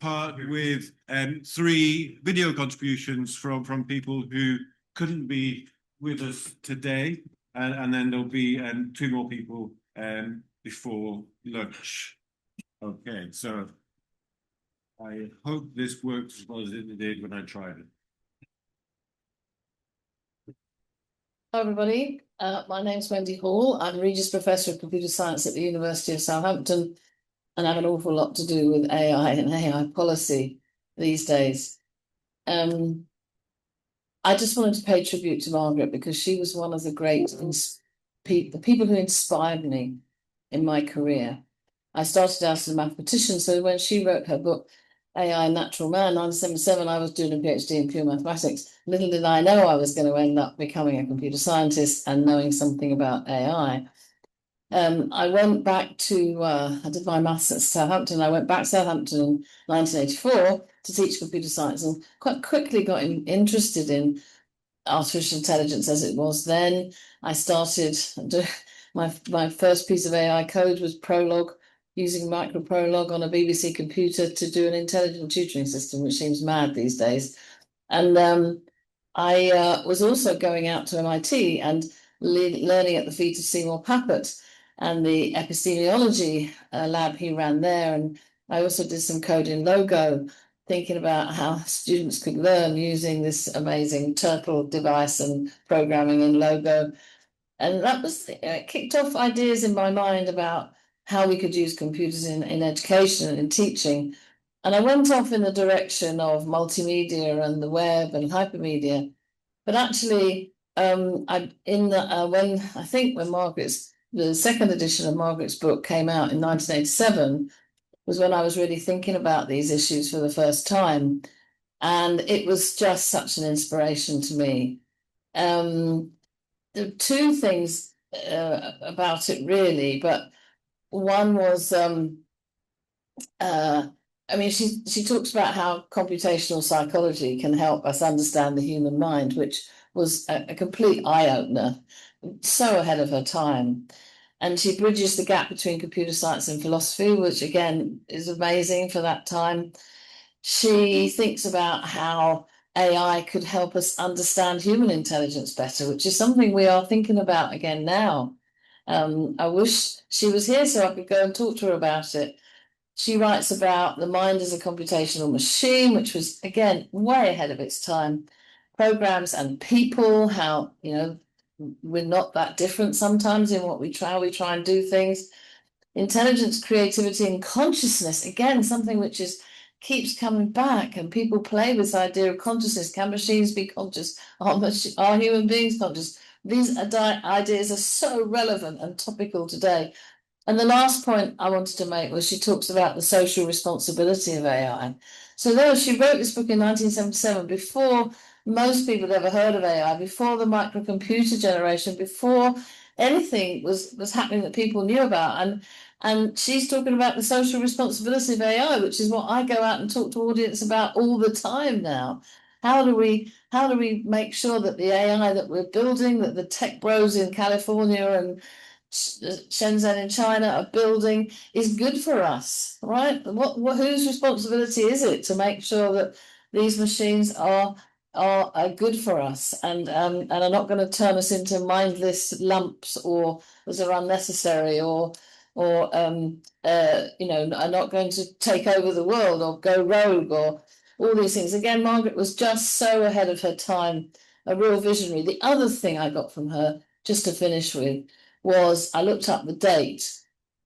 part with 3 video contributions from people who couldn't be with us today, and then there'll be 2 more people before lunch. Okay, so I hope this works as well as it did when I tried it. Hi everybody, my name's Wendy Hall. I'm Regis Professor of Computer Science at the University of Southampton, and I have an awful lot to do with AI and AI policy these days. I just wanted to pay tribute to Margaret because she was one of the great the people who inspired me in my career. I started out as a mathematician, so when she wrote her book, AI and Natural Man, 1977, I was doing a PhD in pure mathematics. Little did I know I was going to end up becoming a computer scientist and knowing something about AI. I went back to, I did my maths at Southampton. I went back to Southampton in 1984 to teach computer science and quite quickly got interested in artificial intelligence as it was then. I started, my first piece of AI code was Prolog, using microprolog on a BBC computer to do an intelligent tutoring system, which seems mad these days. And I was also going out to MIT and learning at the feet of Seymour Papert and the epistemiology lab he ran there. And I also did some code in Logo, thinking about how students could learn using this amazing turtle device and programming in Logo. And that was, it kicked off ideas in my mind about how we could use computers in education and in teaching. And I went off in the direction of multimedia and the web and hypermedia. But actually, when the second edition of Margaret's book came out in 1987, was when I was really thinking about these issues for the first time. And it was just such an inspiration to me. There are 2 things about it, really, but one was, she talks about how computational psychology can help us understand the human mind, which was a complete eye-opener, so ahead of her time. And she bridges the gap between computer science and philosophy, which again is amazing for that time. She thinks about how AI could help us understand human intelligence better, which is something we are thinking about again now. I wish she was here so I could go and talk to her about it. She writes about the mind as a computational machine, which was, again, way ahead of its time. Programs and people, how, we're not that different sometimes in what we try and do things. Intelligence, creativity, and consciousness, again, something which keeps coming back, and people play with this idea of consciousness. Can machines be conscious? Are human beings conscious? These ideas are so relevant and topical today. And the last point I wanted to make was she talks about the social responsibility of AI. So though she wrote this book in 1977, before most people had ever heard of AI, before the microcomputer generation, before anything was happening that people knew about. And she's talking about the social responsibility of AI, which is what I go out and talk to audience about all the time now. How do we make sure that the AI that we're building, that the tech bros in California and Shenzhen in China are building, is good for us, right? Whose responsibility is it to make sure that these machines are good for us and are not going to turn us into mindless lumps or that are unnecessary or are not going to take over the world or go rogue or all these things. Again, Margaret was just so ahead of her time, a real visionary. The other thing I got from her, just to finish with, was I looked up the date.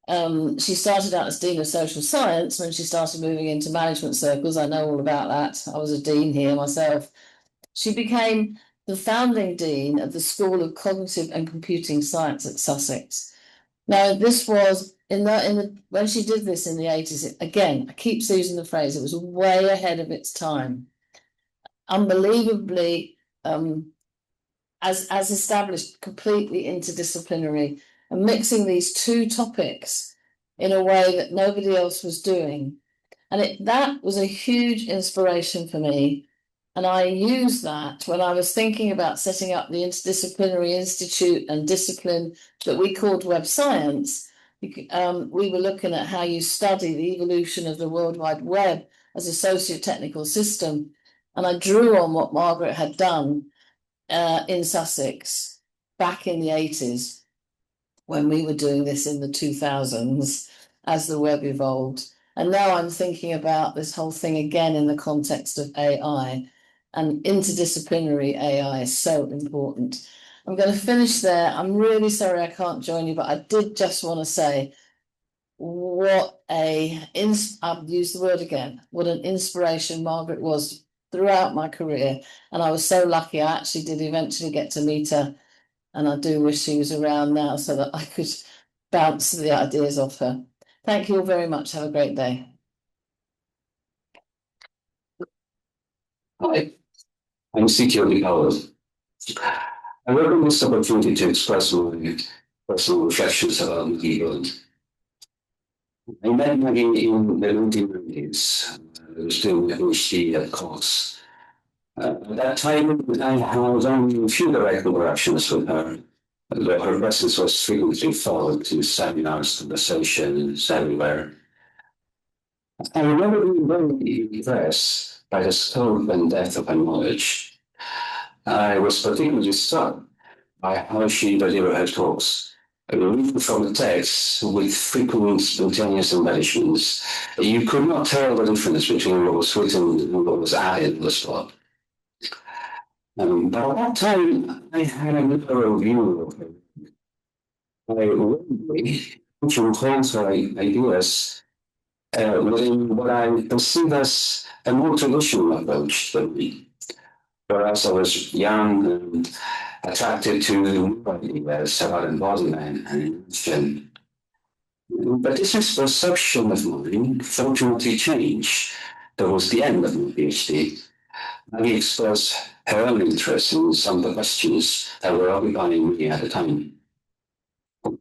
She started out as Dean of Social Science when she started moving into management circles. I know all about that. I was a dean here myself. She became the founding dean of the School of Cognitive and Computing Science at Sussex. Now, this was when she did this in the 80s. Again, I keep using the phrase, it was way ahead of its time. Unbelievably, as established, completely interdisciplinary, and mixing these 2 topics in a way that nobody else was doing. And that was a huge inspiration for me. And I used that when I was thinking about setting up the interdisciplinary institute and discipline that we called web science. We were looking at how you study the evolution of the World Wide Web as a socio-technical system. And I drew on what Margaret had done in Sussex back in the 80s, when we were doing this in the 2000s, as the web evolved. And now I'm thinking about this whole thing again in the context of AI, and interdisciplinary AI is so important. I'm going to finish there. I'm really sorry I can't join you, but I did just want to say I'll use the word again, what an inspiration Margaret was throughout my career. And I was so lucky I actually did eventually get to meet her. And I do wish she was around now so that I could bounce the ideas off her. Thank you all very much. Have a great day. Hi, I'm C.T.O. Howard. I welcome this opportunity to express my personal reflections about Maggie Boden. I met Maggie in the 1990s. I was doing a PhD at Cox. At that time, I had only a few direct interactions with her, though her presence was frequently followed to seminars, conversations everywhere. I remember being very impressed by the scope and depth of her knowledge. I was particularly struck by how she delivered her talks. Reading from the text with frequent spontaneous embellishments, you could not tell the difference between what was written and what was added to the spot. But at that time, I had a liberal view of her. I really to hold her ideas within what I perceive as a more traditional approach than me. Whereas I was young and attracted to new ideas about embodiment and emotion. But this misperception of mine fortunately changed towards the end of my PhD. Maggie expressed her own interest in some of the questions that were occupying me at the time. It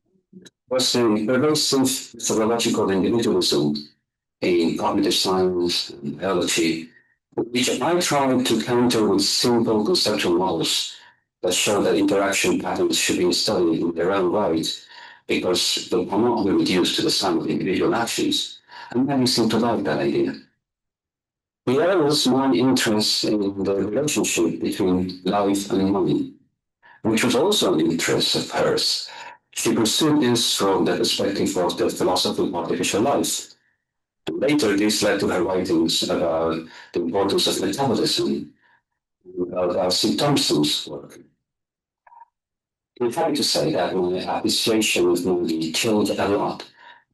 was the pervasive methodological individualism in cognitive science and biology, which I tried to counter with simple conceptual models that show that interaction patterns should be studied in their own right because they cannot be reduced to the sum of individual actions. And many seem to like that idea. The other was my interest in the relationship between life and money, which was also an interest of hers. She pursued this from the perspective of the philosophy of artificial life. Later, this led to her writings about the importance of metabolism, about C. Thompson's work. I'm happy to say that my appreciation of Moody changed a lot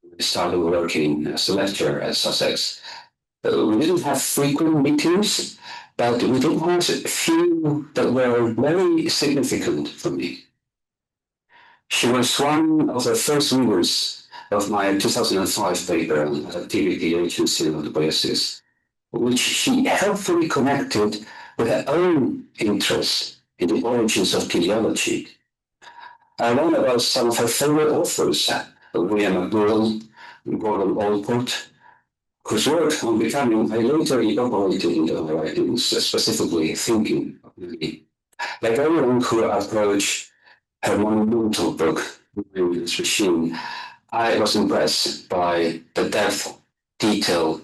when I started working as a lecturer at Sussex. We didn't have frequent meetings, but we did have a few that were very significant for me. She was one of the first readers of my 2005 paper on activity, agency, and autopoiesis, which she helpfully connected with her own interest in the origins of teleology. I learned about some of her favorite authors, William McDougall, Gordon Allport, whose work on becoming I later incorporated into my writings, specifically thinking of me. Like everyone who approached her monumental book, This Machine, I was impressed by the depth, detail,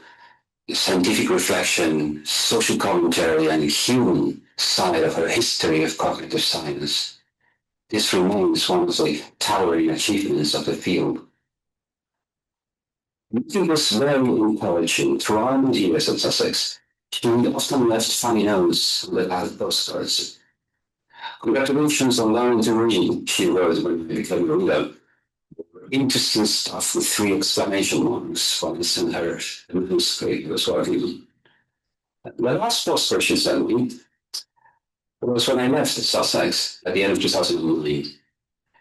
scientific reflection, social commentary, and human side of her history of cognitive science. This remains one of the towering achievements of the field. It was very encouraging throughout my years at Sussex. She often left funny notes on the last postcards. Congratulations on learning to read, she wrote when I became a reader. Interesting stuff with 3 exclamation marks when I sent her the manuscript I was working on. The last postcard she sent me was when I left Sussex at the end of 2009.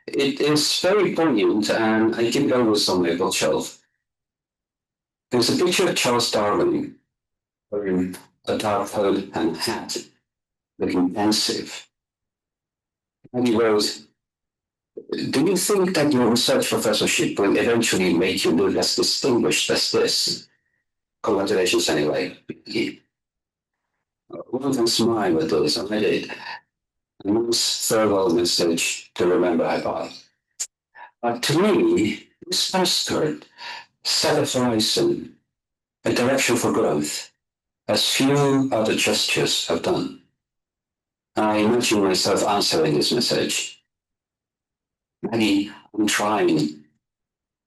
It is very poignant, and I keep it always on my bookshelf. There's a picture of Charles Darwin wearing a dark coat and hat, looking pensive. And he wrote, "Do you think that your research professorship will eventually make you look as distinguished as this? Congratulations anyway." One can smile at those, and I did. A nice farewell message to remember her by. But to me, this postcard set a horizon, a direction for growth. as few other gestures have done. I imagine myself answering this message. Maggie, I'm trying.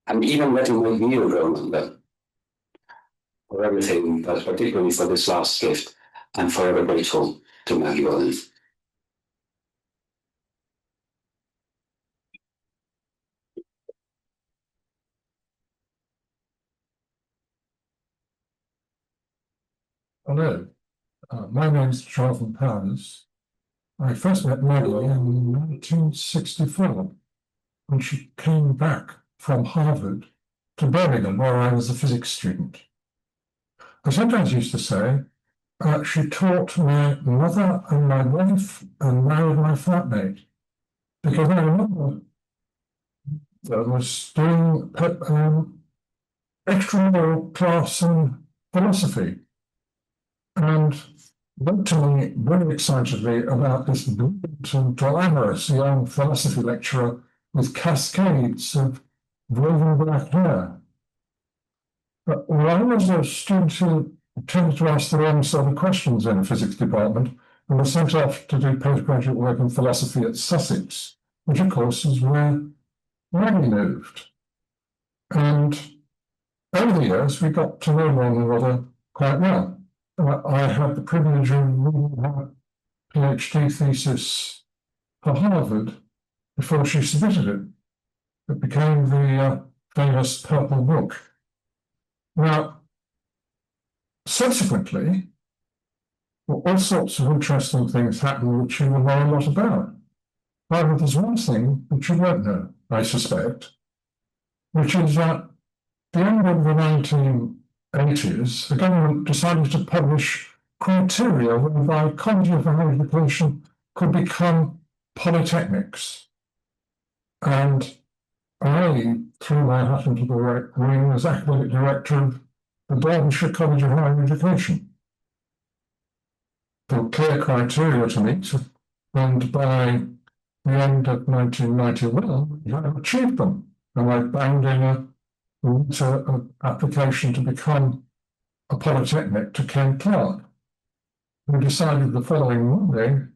I'm even letting my wheel go longer. For everything, but particularly for this last gift, I'm forever grateful to Maggie Boden. Hello, my name is Jonathan Powers. I first met Maggie in 1964 when she came back from Harvard to Birmingham, where I was a physics student. I sometimes used to say she taught my mother and my wife and married my flatmate, because I remember I was doing extramural class in philosophy, and wrote to me very excitedly about this brilliant and glamorous young philosophy lecturer with cascades of woven black hair. But when I was a student who tended to ask the wrong sort of questions in the physics department, and was sent off to do postgraduate work in philosophy at Sussex, which of course is where Maggie moved. And over the years, we got to know one another quite well. I had the privilege of reading her PhD thesis for Harvard before she submitted it. It became the famous Purple Book. Now, subsequently, all sorts of interesting things happened which you will know a lot about. However, there's one thing which you won't know, I suspect, which is that at the end of the 1980s, the government decided to publish criteria whereby college of higher education could become polytechnics. And I threw my hat into the ring as academic director of the Derbyshire College of Higher Education. There were clear criteria to meet, and by the end of 1991, I achieved them. And I banged in an application to become a polytechnic to Ken Clark, who decided the following Monday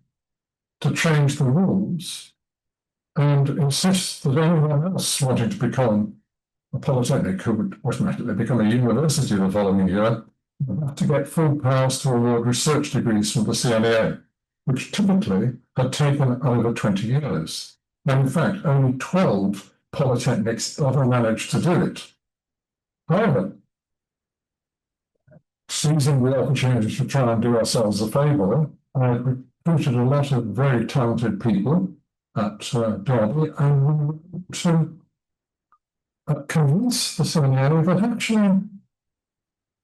to change the rules and insist that anyone else wanting to become a polytechnic who would automatically become a university the following year would have to get full powers to award research degrees from the CNEA, which typically had taken over 20 years. And in fact, only 12 polytechnics ever managed to do it. However, seizing the opportunity to try and do ourselves a favour, I recruited a lot of very talented people at Derby, and we were able to convince the CNEA that actually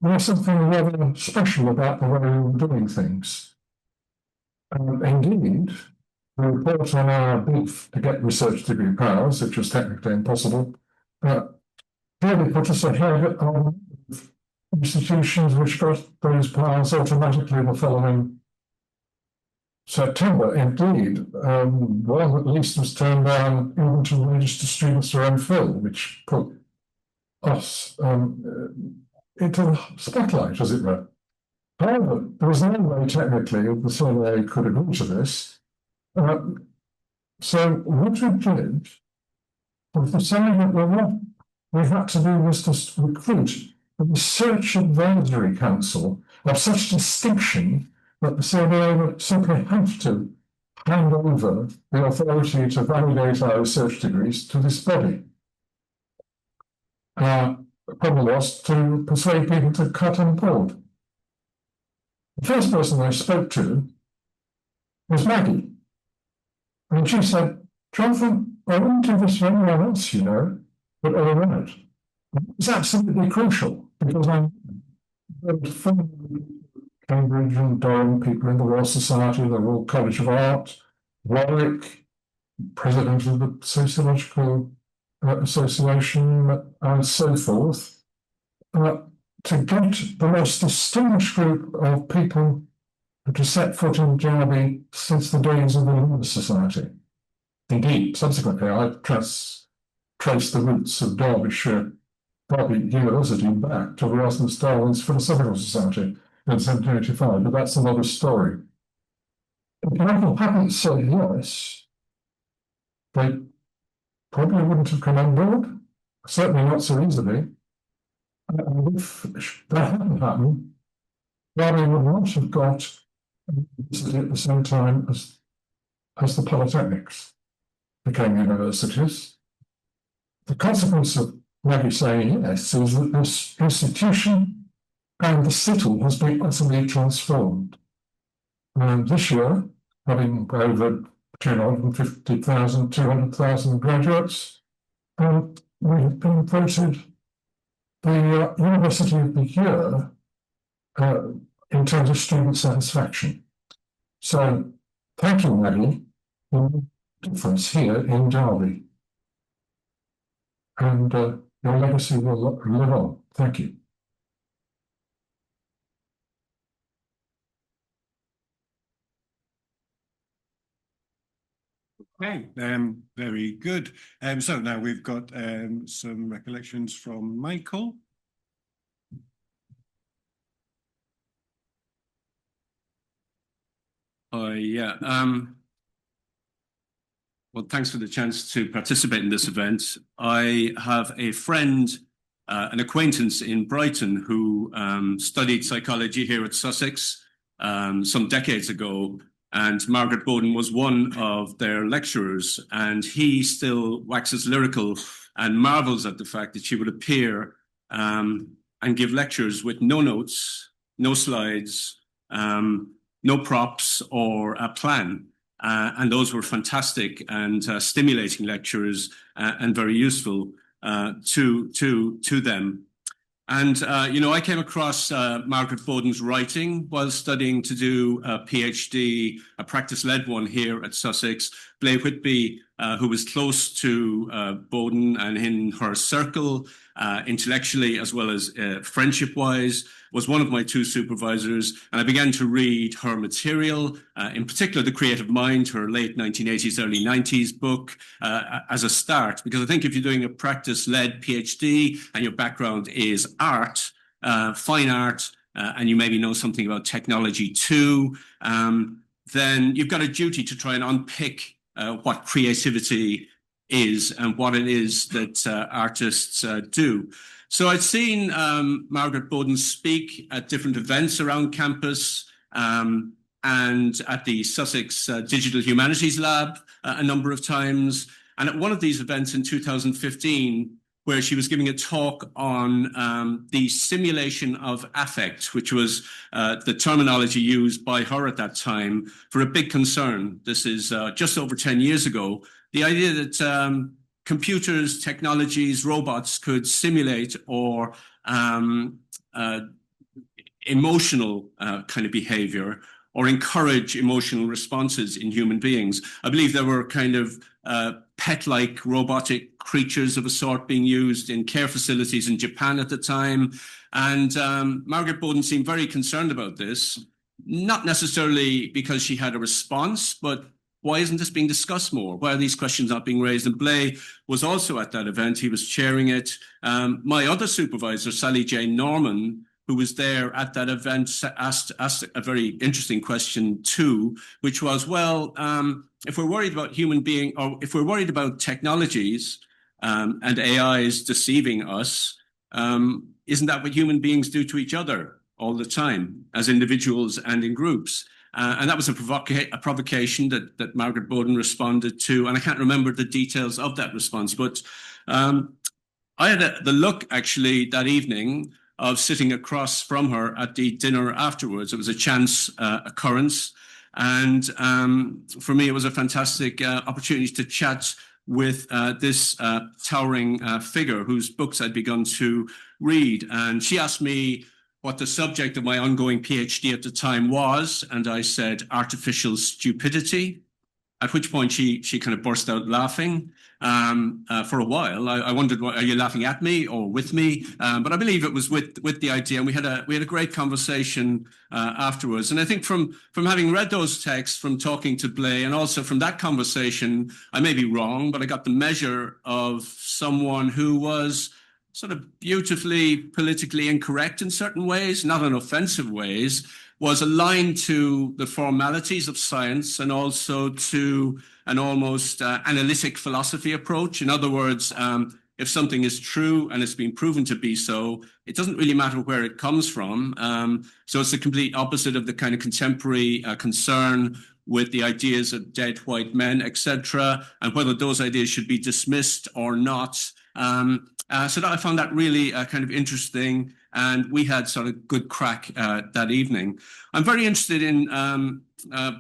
there was something rather special about the way we were doing things. And indeed, the report on our bid to get research degree powers, which was technically impossible, really put us ahead of institutions which got those powers automatically the following September. Indeed, one at least was turned down even to register students for MPhil, which put us into the spotlight, as it were. However, there was no way technically the CNA could agree to this. So what we did was decide that what we had to do was to recruit a research advisory council of such distinction that the CNA would simply have to hand over the authority to validate our research degrees to this body. The problem was to persuade people to cut on board. The first person I spoke to was Maggie. And she said, Jonathan, I wouldn't do this for anyone else, you know, but all right. It's absolutely crucial because I'm from Cambridge and Durham, people in the Royal Society, the Royal College of Art, Warwick, president of the Sociological Association, and so forth, to get the most distinguished group of people to set foot in Derby since the days of the Royal Society. Indeed, subsequently, I traced the roots of Derby University back to Erasmus Darwin's Philosophical Society, in 1785, but that's another story. If people hadn't said yes, they probably wouldn't have come on board, certainly not so easily. And if that hadn't happened, Derby would not have got university at the same time as the polytechnics became universities. The consequence of Maggie saying yes is that this institution and the city has been utterly transformed. And this year, having over 250,000, 200,000 graduates, we have been voted the University of the Year in terms of student satisfaction. So, thank you, Maggie, for the difference here in Derby. And your legacy will live on. Thank you. Okay, very good. So now we've got some recollections from Michael. Yeah. Well, thanks for the chance to participate in this event. I have a friend, an acquaintance in Brighton who studied psychology here at Sussex some decades ago, and Margaret Boden was one of their lecturers, and he still waxes lyrical and marvels at the fact that she would appear and give lectures with no notes, no slides, no props or a plan. And those were fantastic and stimulating lectures and very useful to them. And, you know, I came across Margaret Boden's writing while studying to do a PhD, a practice-led one here at Sussex. Blair Whitby, who was close to Boden and in her circle, intellectually as well as friendship-wise, was one of my two supervisors. And I began to read her material, in particular The Creative Mind, her late 1980s, early 90s book, as a start. Because I think if you're doing a practice-led PhD and your background is art, fine art, and you maybe know something about technology too, then you've got a duty to try and unpick what creativity is and what it is that artists do. So I'd seen Margaret Boden speak at different events around campus and at the Sussex Digital Humanities Lab a number of times. And at one of these events in 2015, where she was giving a talk on the simulation of affect, which was the terminology used by her at that time for a big concern. This is just over 10 years ago. The idea that computers, technologies, robots could simulate or emotional kind of behavior or encourage emotional responses in human beings. I believe there were kind of pet-like robotic creatures of a sort being used in care facilities in Japan at the time. And Margaret Boden seemed very concerned about this, not necessarily because she had a response, but why isn't this being discussed more? Why are these questions not being raised? And Blay was also at that event. He was chairing it. My other supervisor, Sally Jane Norman, who was there at that event, asked a very interesting question too, which was, well, if we're worried about human being, or if we're worried about technologies and AIs deceiving us, isn't that what human beings do to each other all the time, as individuals and in groups? And that was a provocation that Margaret Boden responded to. And I can't remember the details of that response, but I had the look actually that evening of sitting across from her at the dinner afterwards. It was a chance occurrence. And for me, it was a fantastic opportunity to chat with this towering figure whose books I'd begun to read. And she asked me what the subject of my ongoing PhD at the time was. And I said, artificial stupidity, at which point she kind of burst out laughing for a while. I wondered, are you laughing at me or with me? But I believe it was with the idea. And we had a great conversation afterwards. And I think from having read those texts, from talking to Blay, and also from that conversation, I may be wrong, but I got the measure of someone who was sort of beautifully politically incorrect in certain ways, not in offensive ways, was aligned to the formalities of science and also to an almost analytic philosophy approach. In other words, if something is true and it's been proven to be so, it doesn't really matter where it comes from. So it's the complete opposite of the kind of contemporary concern with the ideas of dead white men, etc., and whether those ideas should be dismissed or not. So I found that really kind of interesting, and we had sort of good crack that evening. I'm very interested in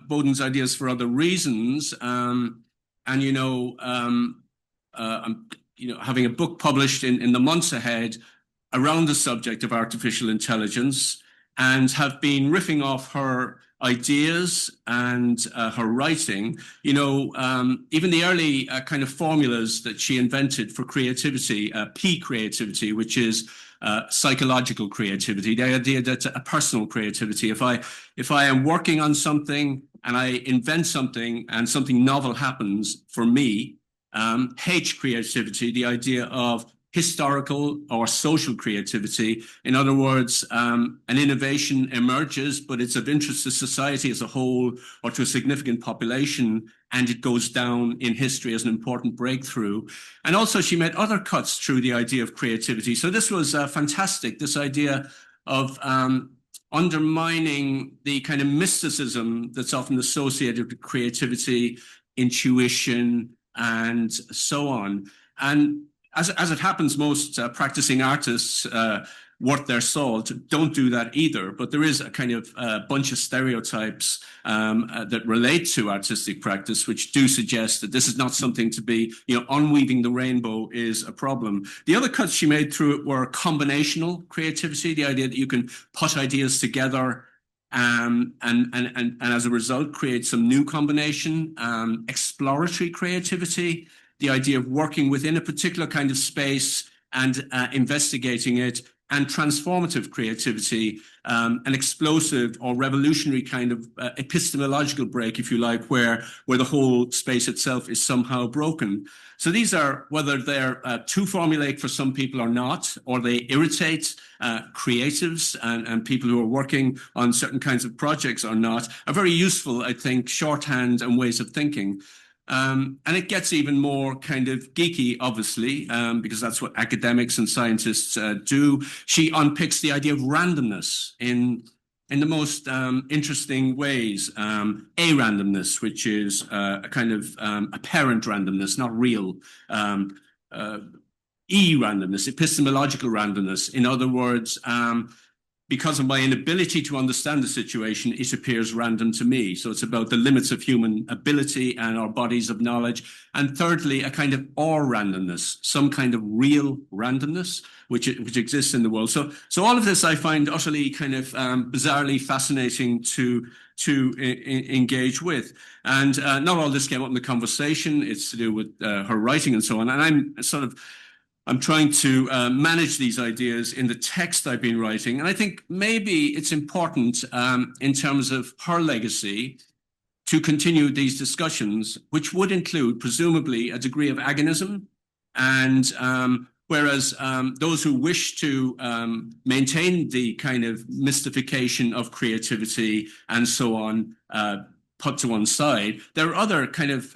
Boden's ideas for other reasons, and I'm having a book published in the months ahead around the subject of artificial intelligence, and have been riffing off her ideas and her writing. Even the early kind of formulas that she invented for creativity, P creativity, which is psychological creativity, the idea that a personal creativity. If I am working on something and I invent something and something novel happens for me, H creativity, the idea of historical or social creativity. In other words, an innovation emerges, but it's of interest to society as a whole or to a significant population, and it goes down in history as an important breakthrough. And also she made other cuts through the idea of creativity. So this was fantastic, this idea of undermining the kind of mysticism that's often associated with creativity, intuition, and so on. And as it happens, most practicing artists worth their salt don't do that either. But there is a kind of bunch of stereotypes that relate to artistic practice, which do suggest that this is not something to be, unweaving the rainbow is a problem. The other cuts she made through it were combinational creativity, the idea that you can put ideas together and as a result create some new combination, exploratory creativity, the idea of working within a particular kind of space and investigating it, and transformative creativity, an explosive or revolutionary kind of epistemological break, if you like, where the whole space itself is somehow broken. So these are, whether they're too formulaic for some people or not, or they irritate creatives and people who are working on certain kinds of projects or not, are very useful, I think, shorthand and ways of thinking. And it gets even more kind of geeky, obviously, because that's what academics and scientists do. She unpicks the idea of randomness in the most interesting ways. A randomness, which is a kind of apparent randomness, not real. E randomness, epistemological randomness. In other words, because of my inability to understand the situation, it appears random to me. So it's about the limits of human ability and our bodies of knowledge. And thirdly, a kind of or randomness, some kind of real randomness, which exists in the world. So all of this I find utterly kind of bizarrely fascinating to engage with. And not all this came up in the conversation. It's to do with her writing and so on. And I'm trying to manage these ideas in the text I've been writing. And I think maybe it's important in terms of her legacy to continue these discussions, which would include presumably a degree of agonism. And whereas those who wish to maintain the kind of mystification of creativity and so on put to one side, there are other kind of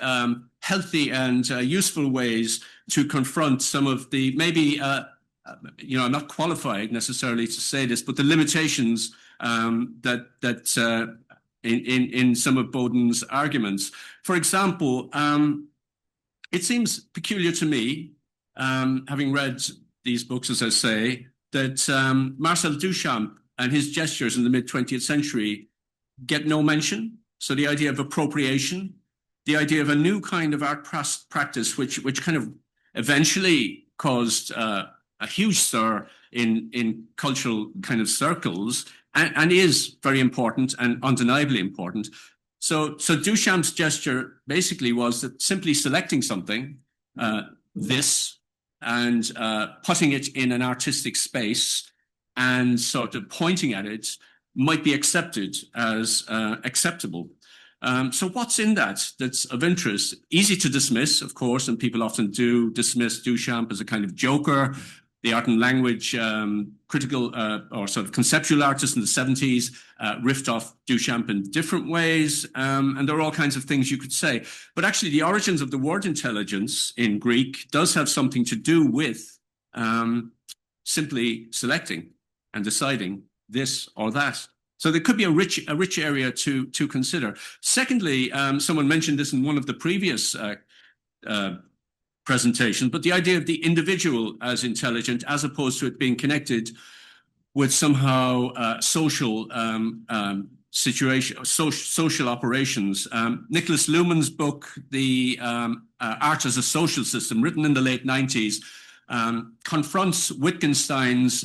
healthy and useful ways to confront some of the, maybe, I'm not qualified necessarily to say this, but the limitations that in some of Boden's arguments. For example, it seems peculiar to me, having read these books, as I say, that Marcel Duchamp and his gestures in the mid-20th century get no mention. So the idea of appropriation, the idea of a new kind of art practice, which kind of eventually caused a huge stir in cultural kind of circles, and is very important and undeniably important. So Duchamp's gesture basically was that simply selecting something, and putting it in an artistic space and sort of pointing at it might be accepted as acceptable. So what's in that's of interest? Easy to dismiss, of course, and people often do dismiss Duchamp as a kind of joker, the art and language critical or sort of conceptual artists in the 70s riffed off Duchamp in different ways. And there are all kinds of things you could say. But actually, the origins of the word intelligence in Greek does have something to do with simply selecting and deciding this or that. So there could be a rich area to consider. Secondly, someone mentioned this in one of the previous presentation, but the idea of the individual as intelligent, as opposed to it being connected with somehow social social operations. Nicholas Luhmann's book, The Art as a Social System, written in the late 90s, confronts Wittgenstein's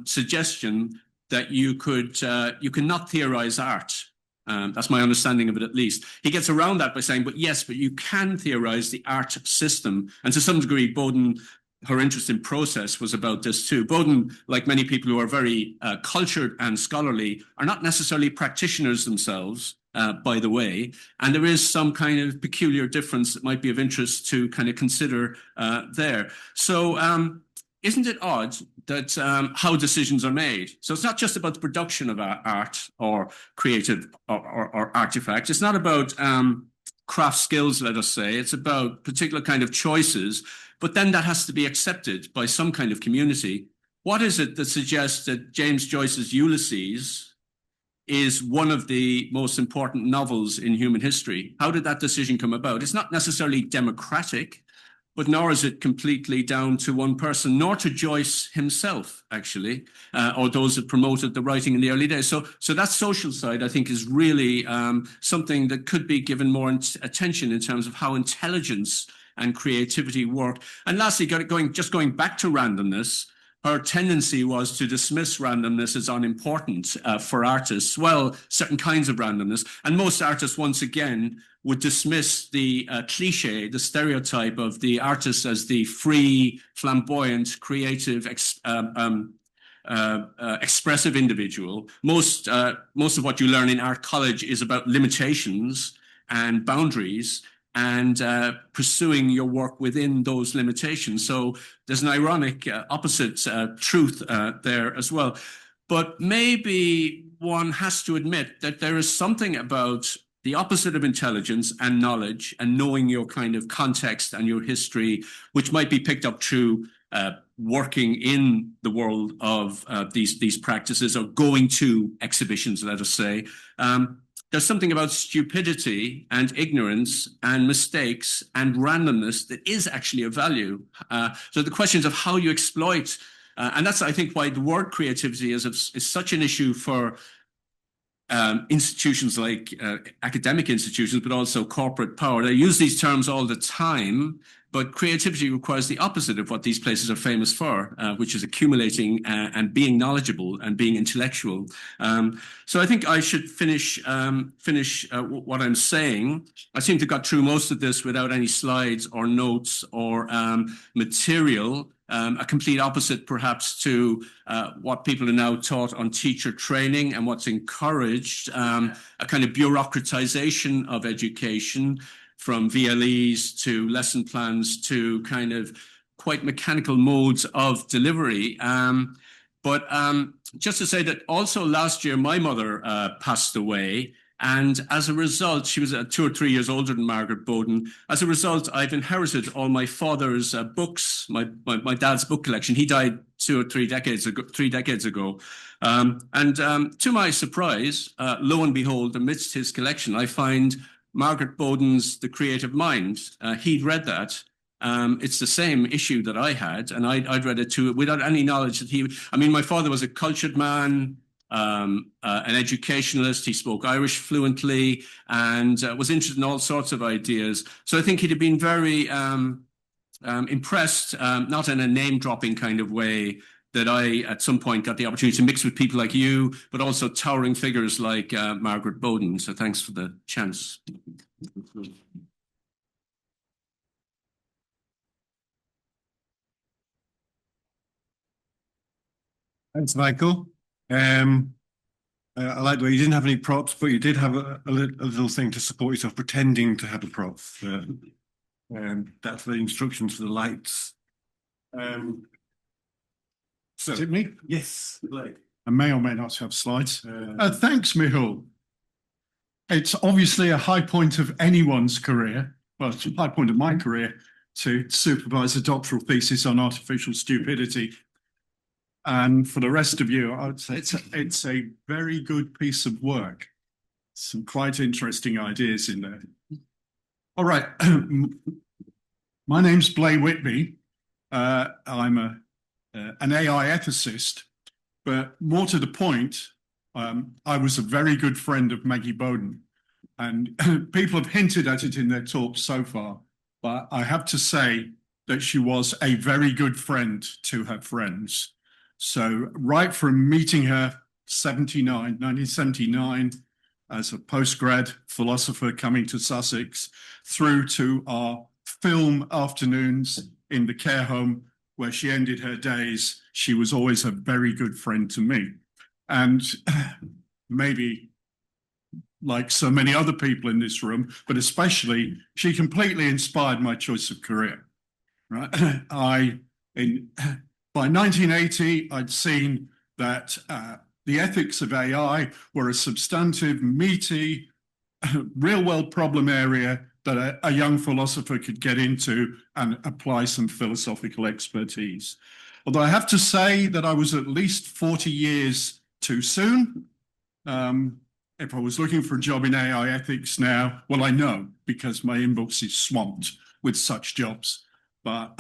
suggestion that you cannot theorize art. That's my understanding of it, at least. He gets around that by saying, but you can theorize the art system. And to some degree, Boden, her interest in process was about this too. Boden, like many people who are very cultured and scholarly, are not necessarily practitioners themselves, by the way. And there is some kind of peculiar difference that might be of interest to kind of consider there. So isn't it odd that how decisions are made? So it's not just about the production of art or creative or artifacts. It's not about craft skills, let us say. It's about particular kind of choices, but then that has to be accepted by some kind of community. What is it that suggests that James Joyce's Ulysses is one of the most important novels in human history? How did that decision come about? It's not necessarily democratic, but nor is it completely down to one person, nor to Joyce himself, actually, or those that promoted the writing in the early days. So that social side, I think, is really something that could be given more attention in terms of how intelligence and creativity work. And lastly, going back to randomness, her tendency was to dismiss randomness as unimportant for artists. Well, certain kinds of randomness. And most artists, once again, would dismiss the cliche, the stereotype of the artist as the free, flamboyant, creative, expressive individual. Most of what you learn in art college is about limitations and boundaries, and pursuing your work within those limitations. So there's an ironic opposite truth there as well. But maybe one has to admit that there is something about the opposite of intelligence and knowledge and knowing your kind of context and your history, which might be picked up through working in the world of these practices or going to exhibitions, let us say. There's something about stupidity and ignorance and mistakes and randomness that is actually of value. So the questions of how you exploit, and that's, I think, why the word creativity is such an issue for institutions like academic institutions, but also corporate power. They use these terms all the time, but creativity requires the opposite of what these places are famous for, which is accumulating and being knowledgeable and being intellectual. So I think I should finish what I'm saying. I seem to have got through most of this without any slides or notes or material. A complete opposite, perhaps, to what people are now taught on teacher training and what's encouraged, a kind of bureaucratization of education, from VLEs to lesson plans to kind of quite mechanical modes of delivery. But just to say that also last year, my mother passed away. And as a result, she was 2 or 3 years older than Margaret Boden. As a result, I've inherited all my father's books, my dad's book collection. He died 2 or 3 decades ago. And to my surprise, lo and behold, amidst his collection, I find Margaret Boden's The Creative Mind. He'd read that. It's the same issue that I had, and I'd read it too, without any knowledge that my father was a cultured man, an educationalist. He spoke Irish fluently and was interested in all sorts of ideas. So I think he'd have been very impressed, not in a name-dropping kind of way, that I, at some point, got the opportunity to mix with people like you, but also towering figures like Margaret Boden. So thanks for the chance. Thanks, Michael. I like the way you didn't have any props, but you did have a little thing to support yourself, pretending to have a prop. That's the instructions for the lights. So, Is it me? yes, Blake. I may or may not have slides. Thanks, Mihul. It's obviously a high point of anyone's career, well, it's a high point of my career, to supervise a doctoral thesis on artificial stupidity. And for the rest of you, I would say it's a very good piece of work. Some quite interesting ideas in there. All right. My name's Blake Whitby. I'm an AI ethicist, but more to the point, I was a very good friend of Maggie Boden, and people have hinted at it in their talks so far, but I have to say that she was a very good friend to her friends. So right from meeting her 1979, as a postgrad philosopher coming to Sussex, through to our film afternoons in the care home where she ended her days, she was always a very good friend to me. And maybe like so many other people in this room, but especially she completely inspired my choice of career. Right? By 1980, I'd seen that the ethics of AI were a substantive, meaty, real-world problem area that a young philosopher could get into and apply some philosophical expertise. Although I have to say that I was at least 40 years too soon. If I was looking for a job in AI ethics now, well, I know because my inbox is swamped with such jobs. But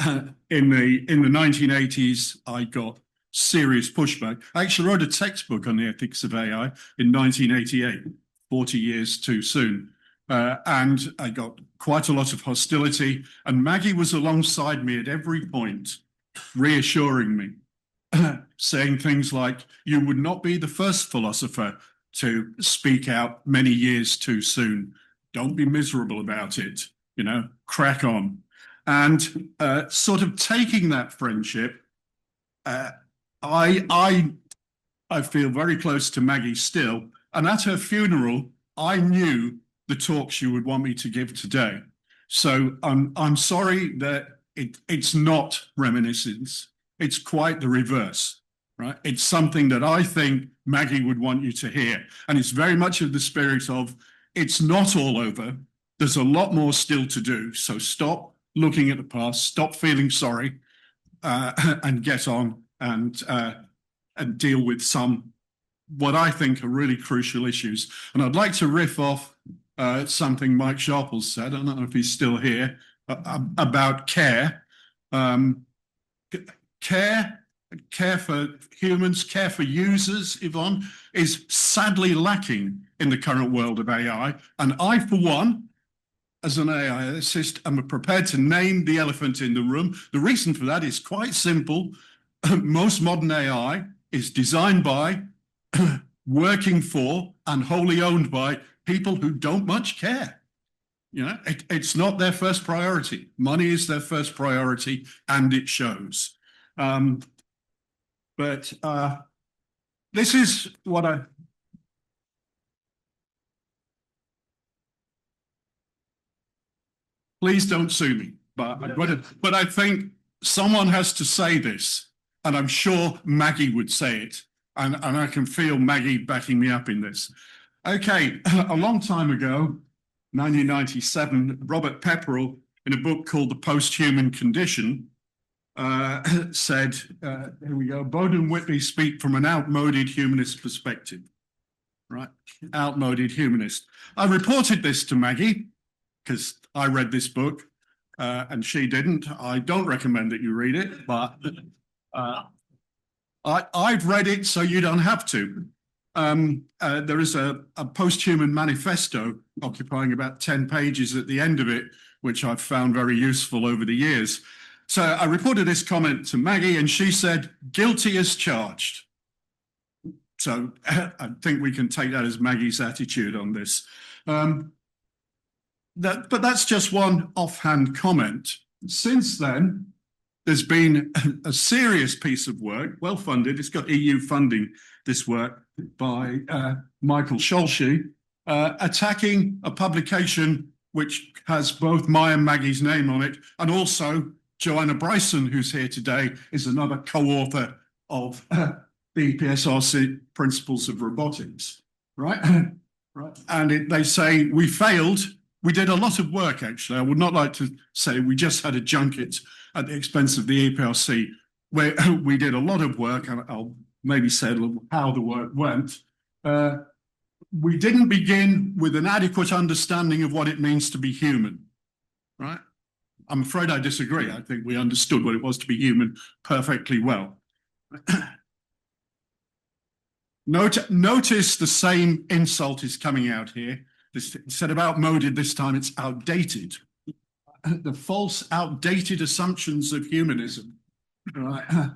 in the 1980s, I got serious pushback. I actually wrote a textbook on the ethics of AI in 1988, 40 years too soon. And I got quite a lot of hostility. And Maggie was alongside me at every point, reassuring me, saying things like, you would not be the first philosopher to speak out many years too soon. Don't be miserable about it, you know, crack on. And sort of taking that friendship, I feel very close to Maggie still. And at her funeral, I knew the talk she would want me to give today. So I'm sorry that it's not reminiscence. It's quite the reverse, right? It's something that I think Maggie would want you to hear. And it's very much of the spirit of, it's not all over. There's a lot more still to do. So stop looking at the past, stop feeling sorry, and get on and deal with some, what I think are really crucial issues. And I'd like to riff off something Mike Sharple said, I don't know if he's still here, about care. Care for humans, care for users, Yvonne, is sadly lacking in the current world of AI. And I, for one, as an AI ethicist, am prepared to name the elephant in the room. The reason for that is quite simple. Most modern AI is designed by, working for, and wholly owned by people who don't much care. You know, it's not their first priority. Money is their first priority, and it shows. But this is what I... Please don't sue me, but I think someone has to say this, and I'm sure Maggie would say it, and I can feel Maggie backing me up in this. Okay, a long time ago, 1997, Robert Pepperell, in a book called The Post-Human Condition, said, here we go, Boden and Whitby speak from an outmoded humanist perspective, right? Outmoded humanist. I reported this to Maggie, because I read this book and she didn't. I don't recommend that you read it, but I've read it so you don't have to. There is a post-human manifesto occupying about 10 pages at the end of it, which I've found very useful over the years. So I reported this comment to Maggie and she said, guilty as charged. So I think we can take that as Maggie's attitude on this. But that's just one offhand comment. Since then, there's been a serious piece of work, well-funded, it's got EU funding, this work, by Michael Scholschi, attacking a publication which has both my and Maggie's name on it, and also Joanna Bryson, who's here today, is another co-author of the EPSRC principles of robotics, right? Right. And they say we failed. We did a lot of work, actually. I would not like to say we just had a junket at the expense of the EPRC, where we did a lot of work, and I'll maybe say a little how the work went. We didn't begin with an adequate understanding of what it means to be human, right? I'm afraid I disagree. I think we understood what it was to be human perfectly well. Notice the same insult is coming out here. Instead of outmoded, this time it's outdated. The false, outdated assumptions of humanism. Right?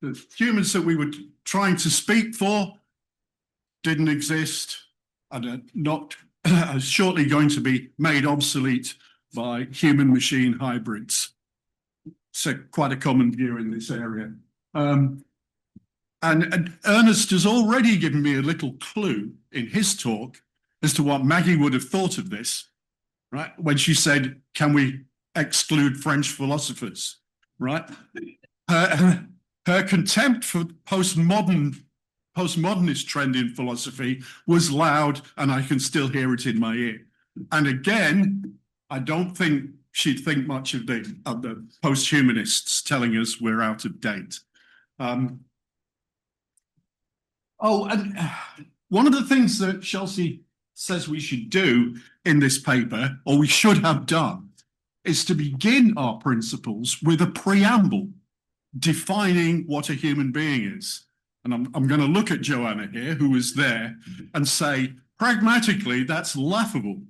The humans that we were trying to speak for didn't exist and are not shortly going to be made obsolete by human-machine hybrids. So quite a common view in this area. And Ernest has already given me a little clue in his talk as to what Maggie would have thought of this, right? When she said, can we exclude French philosophers, right? Her contempt for postmodernist trend in philosophy was loud, and I can still hear it in my ear. And again, I don't think she'd think much of the post-humanists telling us we're out of date. And one of the things that Chelsea says we should do in this paper, or we should have done, is to begin our principles with a preamble defining what a human being is. And I'm going to look at Joanna here, who was there, and say, pragmatically, that's laughable,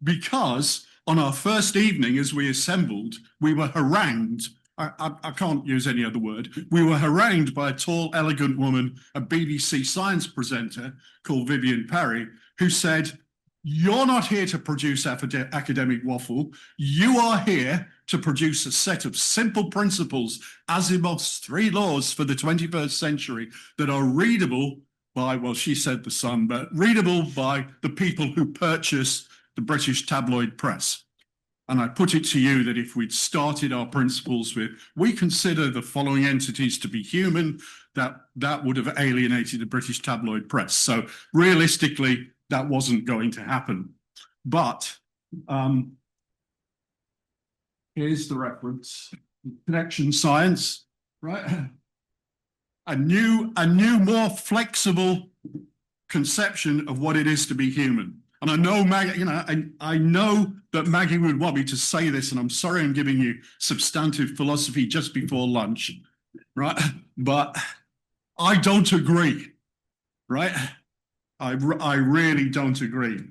because on our first evening as we assembled, we were harangued. I can't use any other word. We were harangued by a tall, elegant woman, a BBC science presenter called Vivienne Parry, who said, you're not here to produce academic waffle. You are here to produce a set of simple principles, Asimov's 3 laws for the 21st century, that are readable by, well, she said the Sun, but readable by the people who purchase the British tabloid press. And I put it to you that if we'd started our principles with, we consider the following entities to be human, that would have alienated the British tabloid press. So realistically, that wasn't going to happen. But here's the reference, connection science, right? A new, more flexible conception of what it is to be human. And I know Maggie, I know that Maggie would want me to say this, and I'm sorry I'm giving you substantive philosophy just before lunch, right? But I don't agree, right? I really don't agree.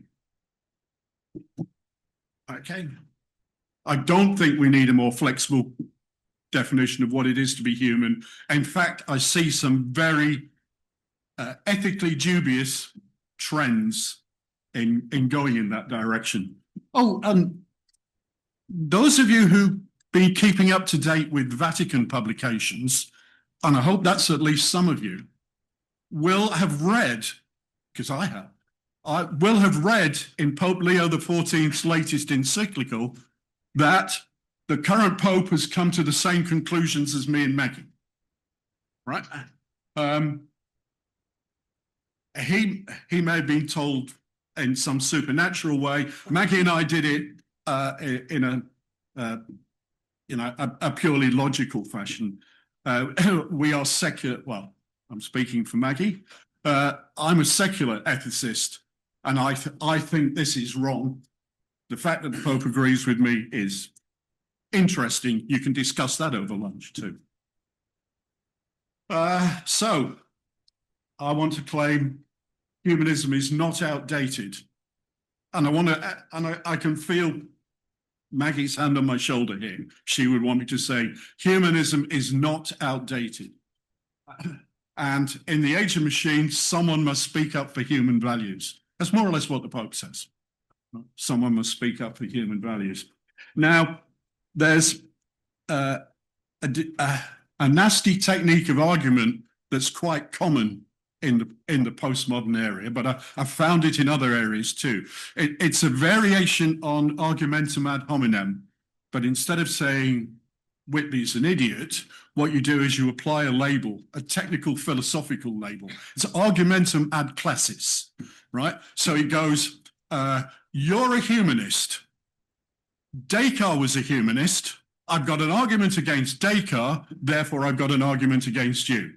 Okay. I don't think we need a more flexible definition of what it is to be human. In fact, I see some very ethically dubious trends in going in that direction. Oh, and those of you who've been keeping up to date with Vatican publications, and I hope that's at least some of you, will have read, because I will have read in Pope Leo XIV's latest encyclical that the current Pope has come to the same conclusions as me and Maggie, right? He may have been told in some supernatural way. Maggie and I did it in a purely logical fashion. We are secular. Well, I'm speaking for Maggie. I'm a secular ethicist, and I think this is wrong. The fact that the Pope agrees with me is interesting. You can discuss that over lunch too. So I want to claim humanism is not outdated. And I can feel Maggie's hand on my shoulder here. She would want me to say, humanism is not outdated. And in the age of machines, someone must speak up for human values. That's more or less what the Pope says. Someone must speak up for human values. Now, there's a nasty technique of argument that's quite common in the postmodern area, but I found it in other areas too. It's a variation on argumentum ad hominem, but instead of saying Whitby's an idiot, what you do is you apply a label, a technical philosophical label. It's argumentum ad classis, right? So it goes, you're a humanist. Descartes was a humanist. I've got an argument against Descartes, therefore I've got an argument against you,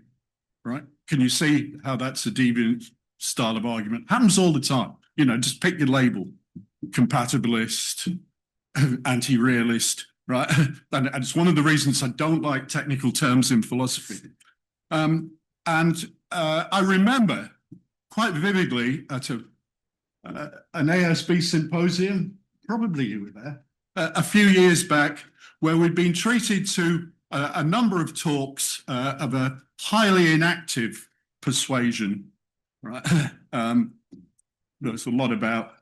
right? Can you see how that's a deviant style of argument? Happens all the time. You know, just pick your label. Compatibilist, anti-realist, right? And it's one of the reasons I don't like technical terms in philosophy. I remember quite vividly at an ASB symposium, probably you were there, a few years back, where we'd been treated to a number of talks of a highly inactive persuasion, right? There's a lot about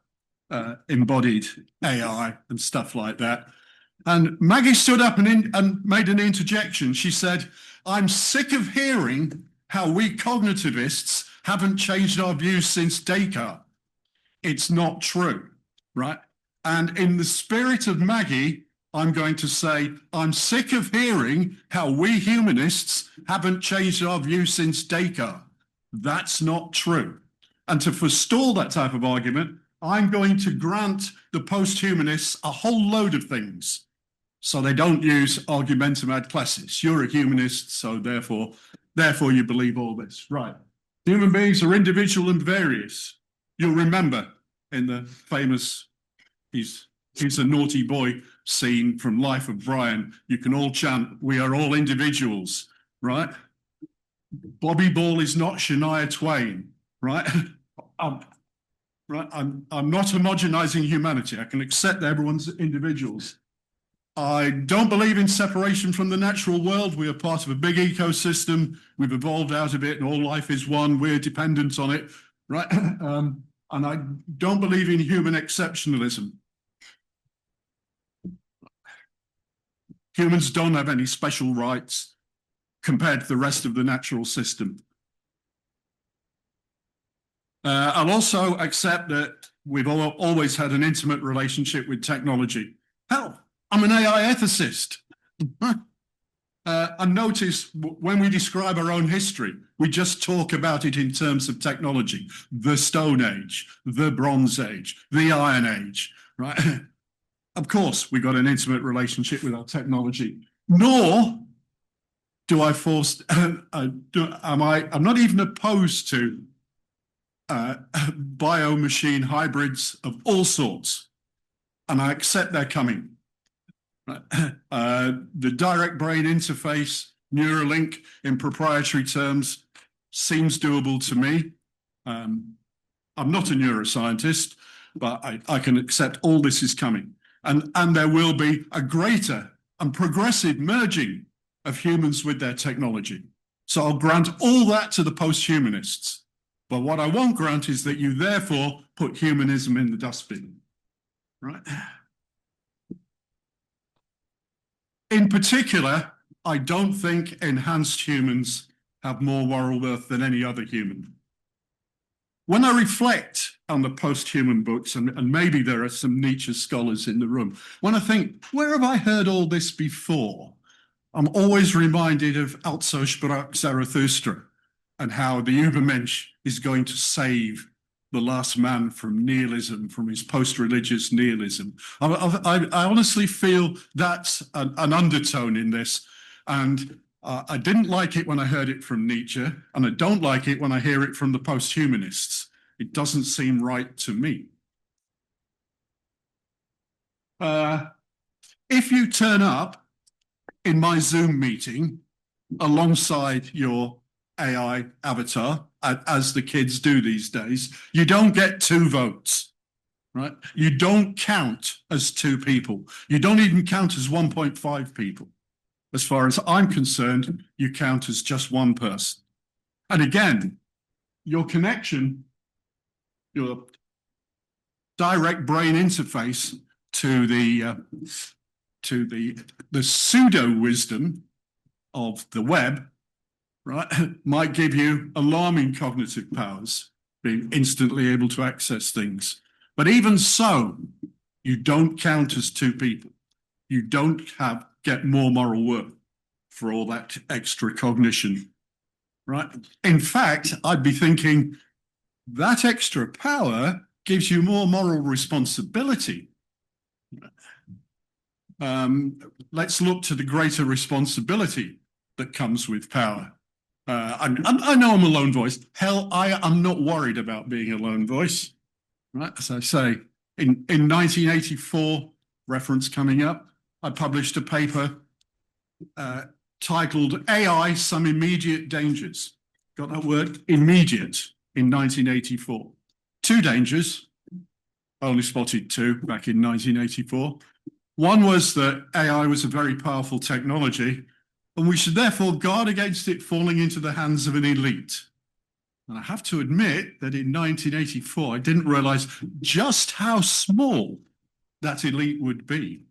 embodied AI and stuff like that. And Maggie stood up and made an interjection. She said, I'm sick of hearing how we cognitivists haven't changed our views since Descartes. It's not true, right? And in the spirit of Maggie, I'm going to say, I'm sick of hearing how we humanists haven't changed our views since Descartes. That's not true. And to forestall that type of argument, I'm going to grant the post-humanists a whole load of things. So they don't use argumentum ad classis. You're a humanist, so therefore you believe all this. Right. Human beings are individual and various. You'll remember in the famous, he's a naughty boy scene from Life of Brian, you can all chant, we are all individuals, right? Bobby Ball is not Shania Twain, right? I'm not homogenizing humanity. I can accept that everyone's individuals. I don't believe in separation from the natural world. We are part of a big ecosystem. We've evolved out of it and all life is one. We're dependent on it, right? And I don't believe in human exceptionalism. Humans don't have any special rights compared to the rest of the natural system. I'll also accept that we've always had an intimate relationship with technology. Hell, I'm an AI ethicist. And notice when we describe our own history, we just talk about it in terms of technology. The Stone Age, the Bronze Age, the Iron Age, right? Of course, we've got an intimate relationship with our technology. Nor do I force, I'm not even opposed to bio-machine hybrids of all sorts. And I accept they're coming. The direct brain interface, Neuralink in proprietary terms, seems doable to me. I'm not a neuroscientist, but I can accept all this is coming. And there will be a greater and progressive merging of humans with their technology. So I'll grant all that to the post-humanists. But what I won't grant is that you therefore put humanism in the dustbin, right? In particular, I don't think enhanced humans have more moral worth than any other human. When I reflect on the post-human books, and maybe there are some Nietzsche scholars in the room, when I think, where have I heard all this before? I'm always reminded of Also sprach Zarathustra and how the Übermensch is going to save the last man from nihilism, from his post-religious nihilism. I honestly feel that's an undertone in this. And I didn't like it when I heard it from Nietzsche, and I don't like it when I hear it from the post-humanists. It doesn't seem right to me. If you turn up in my Zoom meeting alongside your AI avatar, as the kids do these days, you don't get 2 votes, right? You don't count as 2 people. You don't even count as 1.5 people. As far as I'm concerned, you count as just 1 person. And again, your connection, your direct brain interface to the pseudo wisdom of the web, right, might give you alarming cognitive powers, being instantly able to access things. But even so, you don't count as 2 people. You don't have get more moral worth for all that extra cognition, right? In fact, I'd be thinking that extra power gives you more moral responsibility. Let's look to the greater responsibility that comes with power. I know I'm a lone voice. Hell, I'm not worried about being a lone voice. Right, as I say, in 1984, reference coming up, I published a paper titled AI, Some Immediate Dangers. Got that word? Immediate, in 1984. Two dangers, I only spotted two back in 1984. One was that AI was a very powerful technology, and we should therefore guard against it falling into the hands of an elite. And I have to admit that in 1984, I didn't realize just how small that elite would be.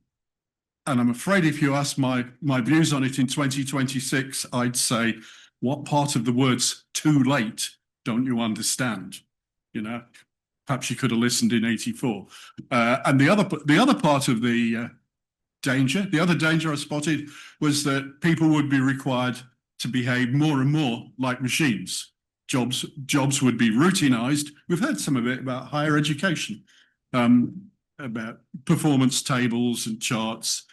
And I'm afraid if you ask my views on it in 2026, I'd say, what part of the words too late don't you understand? You know, perhaps you could have listened in 84. And the other part of the danger, the other danger I spotted was that people would be required to behave more and more like machines. Jobs would be routinized. We've heard some of it about higher education, about performance tables and charts,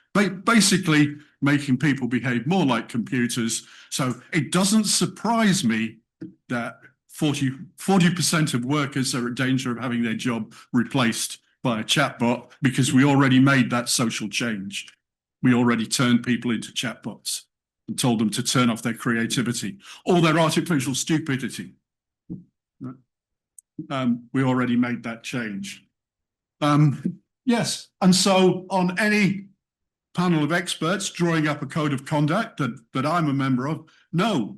basically making people behave more like computers. So it doesn't surprise me that 40% of workers are at danger of having their job replaced by a chatbot, because we already made that social change. We already turned people into chatbots and told them to turn off their creativity or their artificial stupidity. We already made that change. Yes, and so on any panel of experts drawing up a code of conduct that I'm a member of, no,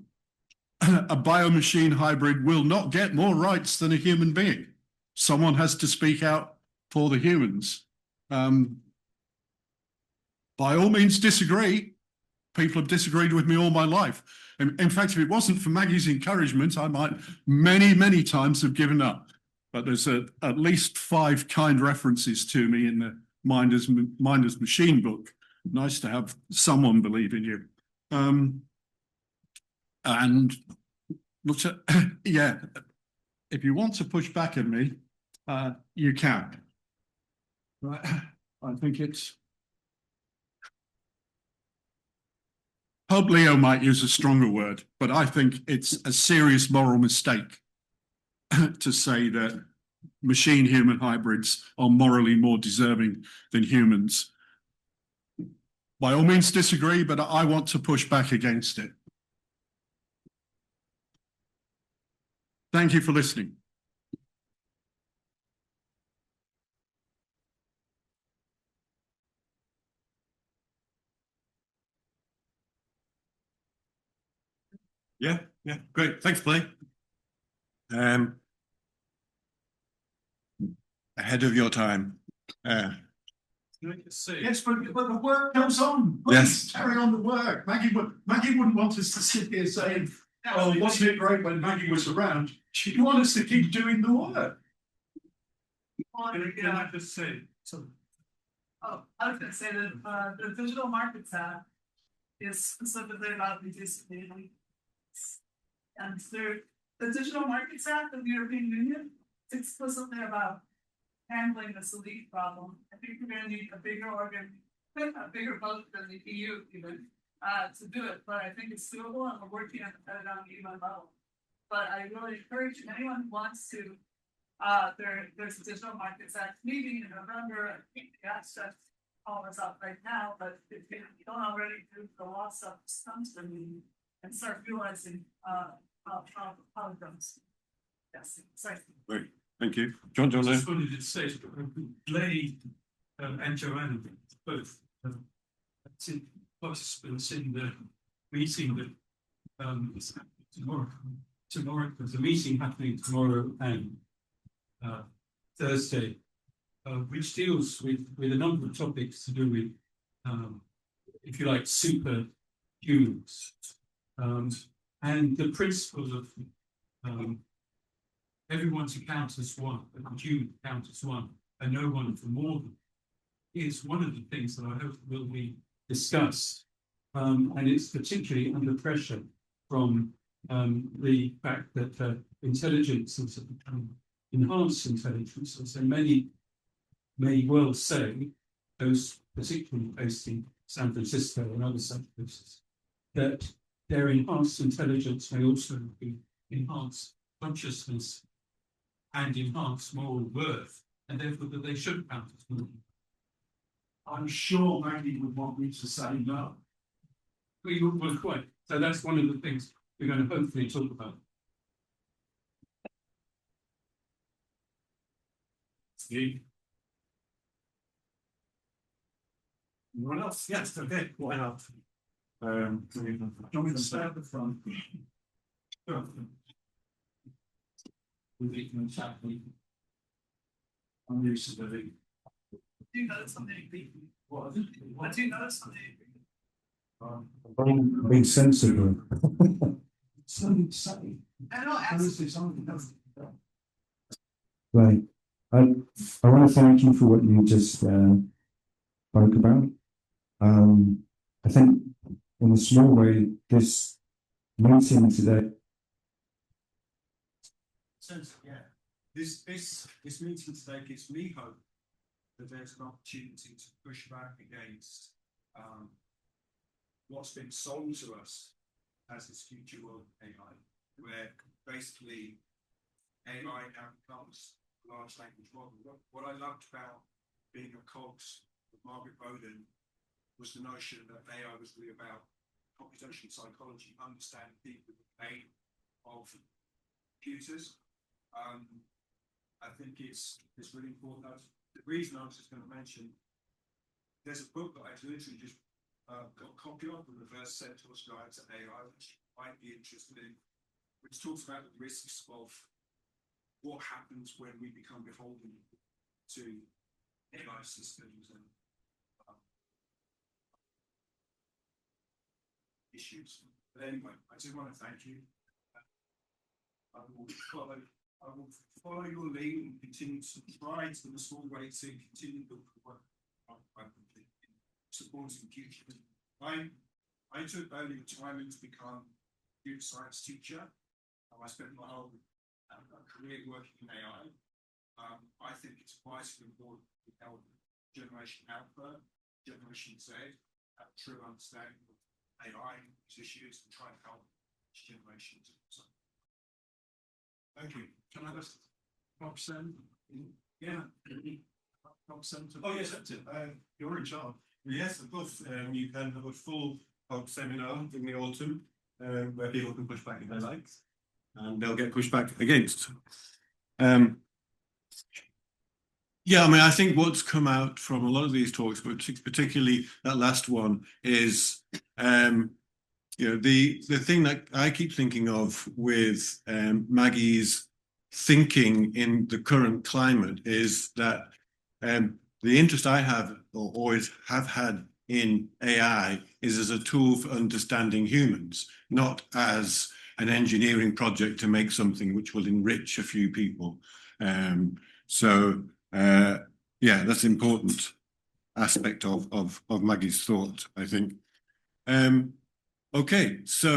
a biomachine hybrid will not get more rights than a human being. Someone has to speak out for the humans. By all means, disagree. People have disagreed with me all my life. In fact, if it wasn't for Maggie's encouragement, I might many times have given up. But there's at least 5 kind references to me in the Minder's Machine book. Nice to have someone believe in you. And look at, yeah, if you want to push back at me, you can. Right? I think it's, Pope Leo might use a stronger word, but I think it's a serious moral mistake to say that machine-human hybrids are morally more deserving than humans. By all means disagree, but I want to push back against it. Thank you for listening. Yeah, great. Thanks, Blake. Ahead of your time. Yes, but the work goes on. Yes. Carry on the work. Maggie wouldn't want us to sit here saying, "Oh, wasn't it great when Maggie was around?" She'd want us to keep doing the work. Can I just say something? Oh, I was going to say that the Digital Markets Act is specifically about reducing. And the Digital Markets Act of the European Union is explicitly about handling this elite problem. I think we're going to need a bigger vote than the EU even to do it. But I think it's doable, and we're working on it on the EU level. But I really encourage anyone who wants to. There's a Digital Markets Act meeting in November. I think the abstract all is up right now. But if you don't already do the law stuff, come to the meeting and start realizing how it goes. Yes, sorry. Great, thank you. John, I just wanted to say, Blade and Joanna both participants in the meeting that tomorrow there's a meeting happening tomorrow and Thursday, which deals with a number of topics to do with, if you like, super humans. And the principle of everyone to count as one, and human count as one, and no one for more than, is one of the things that I hope will be discussed. And it's particularly under pressure from the fact that intelligence has become enhanced intelligence. And so many may well say, those particularly based in San Francisco and other such places, that their enhanced intelligence may also be enhanced consciousness and enhanced moral worth, and therefore that they should count as moral. I'm sure Maggie would want me to say no. Well, quite. So that's one of the things we're going to hopefully talk about. Steve? Anyone else? Yes, okay, why not? Do you want me to stay at the front? Sure. I'm used to living. Do you notice something? What? I do notice something. Being sensible. Something to say. I know, Honestly, something else. Right. I want to thank you for what you just spoke about. I think in a small way, this meeting today. Yeah, this meeting today gives me hope that there's an opportunity to push back against what's been sold to us as this future world of AI, where basically AI now becomes a large language model. What I loved about being a cogs with Margaret Boden was the notion that AI was really about computational psychology, understanding people with the pain of computers. I think it's really important. The reason I was just going to mention, there's a book that I literally just got a copy of, The Reverse Centaur's Guide to AI, which you might be interested in, which talks about the risks of what happens when we become beholden to AI systems and issues. But anyway, I just want to thank you. I will follow your lead and continue to try to, in a small way, to continue the work supporting future. I took early retirement to become a computer science teacher. I spent my whole career working in AI. I think it's vitally important to help Generation Alpha, Generation Z, have a true understanding of AI issues and try and help each generation. Thank you. Can I just pop send? Yeah. Pop send to. Oh yes, You're in charge. yes, of course. You can have a full seminar in the autumn where people can push back if they like, and they'll get pushed back against. Yeah, I mean, I think what's come out from a lot of these talks, but particularly that last one, is the thing that I keep thinking of with Maggie's thinking in the current climate is that the interest I have or always have had in AI is as a tool for understanding humans, not as an engineering project to make something which will enrich a few people. Yeah, that's an important aspect of Maggie's thought, I think. Okay, so